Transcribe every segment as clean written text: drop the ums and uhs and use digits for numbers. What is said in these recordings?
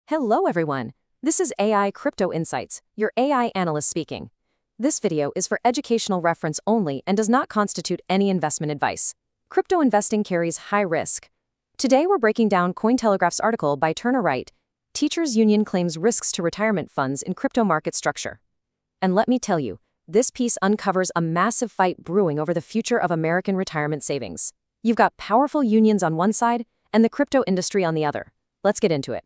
Hello everyone. This is AI Crypto Insights, your AI analyst speaking. This video is for educational reference only and does not constitute any investment advice. Crypto investing carries high risk. Today we're breaking down Cointelegraph's article by Turner Wright, Teachers Union Claims Risks to Retirement Funds in Crypto Market Structure. And let me tell you, this piece uncovers a massive fight brewing over the future of American retirement savings. You've got powerful unions on one side and the crypto industry on the other. Let's get into it.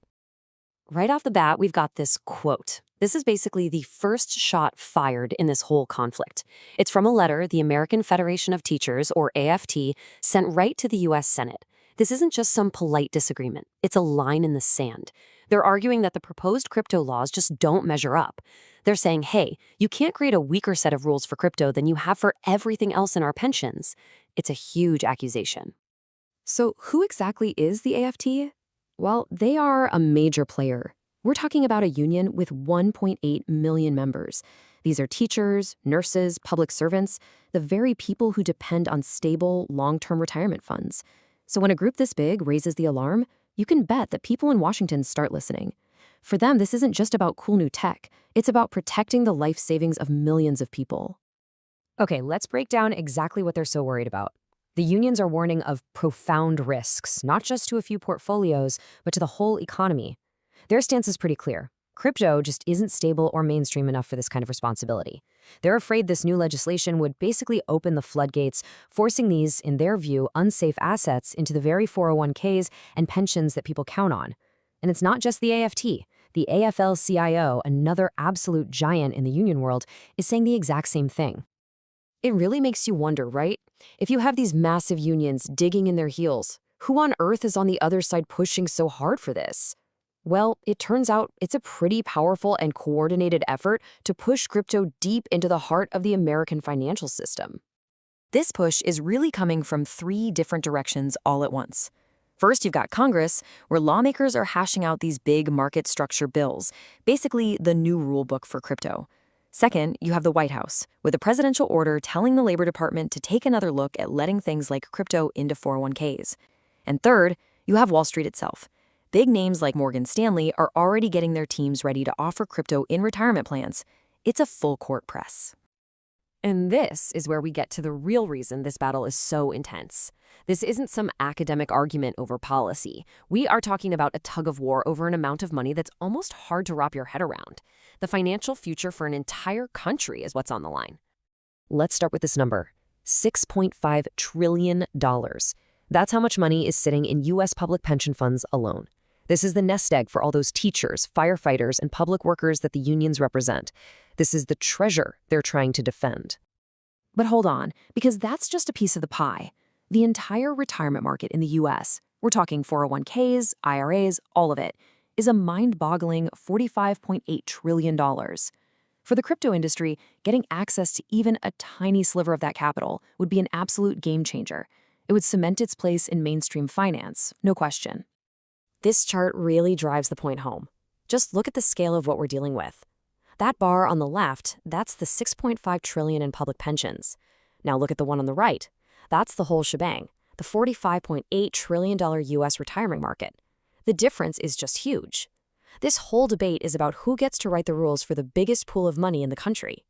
Right off the bat, we've got this quote. This is basically the first shot fired in this whole conflict. It's from a letter the American Federation of Teachers, or AFT, sent right to the U.S. Senate. This isn't just some polite disagreement. It's a line in the sand. They're arguing that the proposed crypto laws just don't measure up. They're saying, hey, you can't create a weaker set of rules for crypto than you have for everything else in our pensions. It's a huge accusation. So who exactly is the AFT? Well, they are a major player. We're talking about a union with 1.8 million members. These are teachers, nurses, public servants, the very people who depend on stable, long-term retirement funds. So when a group this big raises the alarm, you can bet that people in Washington start listening. For them, this isn't just about cool new tech. It's about protecting the life savings of millions of people. Okay, let's break down exactly what they're so worried about. The unions are warning of profound risks, not just to a few portfolios, but to the whole economy. Their stance is pretty clear. Crypto just isn't stable or mainstream enough for this kind of responsibility. They're afraid this new legislation would basically open the floodgates, forcing these, in their view, unsafe assets into the very 401ks and pensions that people count on. And it's not just the AFT. The AFL-CIO, another absolute giant in the union world, is saying the exact same thing. It really makes you wonder, right? If you have these massive unions digging in their heels, who on earth is on the other side pushing so hard for this? Well, it turns out it's a pretty powerful and coordinated effort to push crypto deep into the heart of the American financial system. This push is really coming from three different directions all at once. First, you've got Congress, where lawmakers are hashing out these big market structure bills, basically the new rule book for crypto. Second, you have the White House, with a presidential order telling the Labor Department to take another look at letting things like crypto into 401ks. And third, you have Wall Street itself. Big names like Morgan Stanley are already getting their teams ready to offer crypto in retirement plans. It's a full-court press. And this is where we get to the real reason this battle is so intense. This isn't some academic argument over policy. We are talking about a tug-of-war over an amount of money that's almost hard to wrap your head around. The financial future for an entire country is what's on the line. Let's start with this number, $6.5 trillion. That's how much money is sitting in U.S. public pension funds alone. This is the nest egg for all those teachers, firefighters, and public workers that the unions represent. This is the treasure they're trying to defend. But hold on, because that's just a piece of the pie. The entire retirement market in the U.S., we're talking 401ks, IRAs, all of it, is a mind-boggling $45.8 trillion. For the crypto industry, getting access to even a tiny sliver of that capital would be an absolute game changer. It would cement its place in mainstream finance, no question. This chart really drives the point home. Just look at the scale of what we're dealing with. That bar on the left, that's the $6.5 trillion in public pensions. Now look at the one on the right. That's the whole shebang, the $45.8 trillion U.S. retirement market. The difference is just huge. This whole debate is about who gets to write the rules for the biggest pool of money in the country.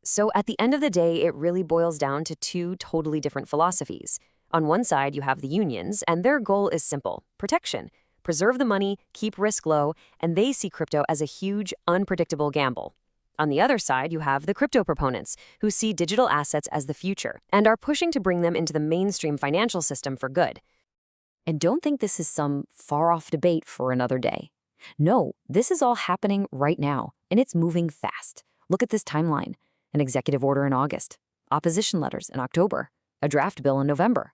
So at the end of the day, it really boils down to two totally different philosophies. On one side, you have the unions, and their goal is simple: protection. Preserve the money, keep risk low, and they see crypto as a huge, unpredictable gamble. On the other side, you have the crypto proponents, who see digital assets as the future and are pushing to bring them into the mainstream financial system for good. And don't think this is some far-off debate for another day. No, this is all happening right now, and it's moving fast. Look at this timeline. An executive order in August, opposition letters in October, a draft bill in November.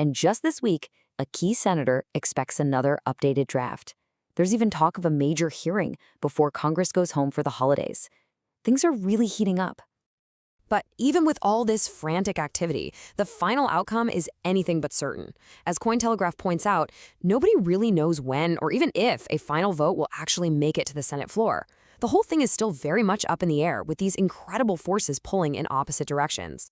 And just this week, a key senator expects another updated draft. There's even talk of a major hearing before Congress goes home for the holidays. Things are really heating up. But even with all this frantic activity, the final outcome is anything but certain. As Cointelegraph points out, nobody really knows when or even if a final vote will actually make it to the Senate floor. The whole thing is still very much up in the air, with these incredible forces pulling in opposite directions.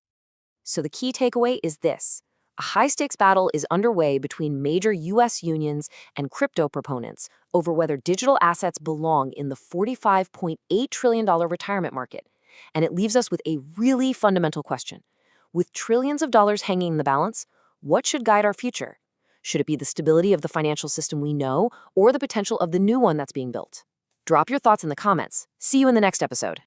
So the key takeaway is this: A high-stakes battle is underway between major U.S. unions and crypto proponents over whether digital assets belong in the $45.8 trillion retirement market. And it leaves us with a really fundamental question. With trillions of dollars hanging in the balance, what should guide our future? Should it be the stability of the financial system we know, or the potential of the new one that's being built? Drop your thoughts in the comments. See you in the next episode.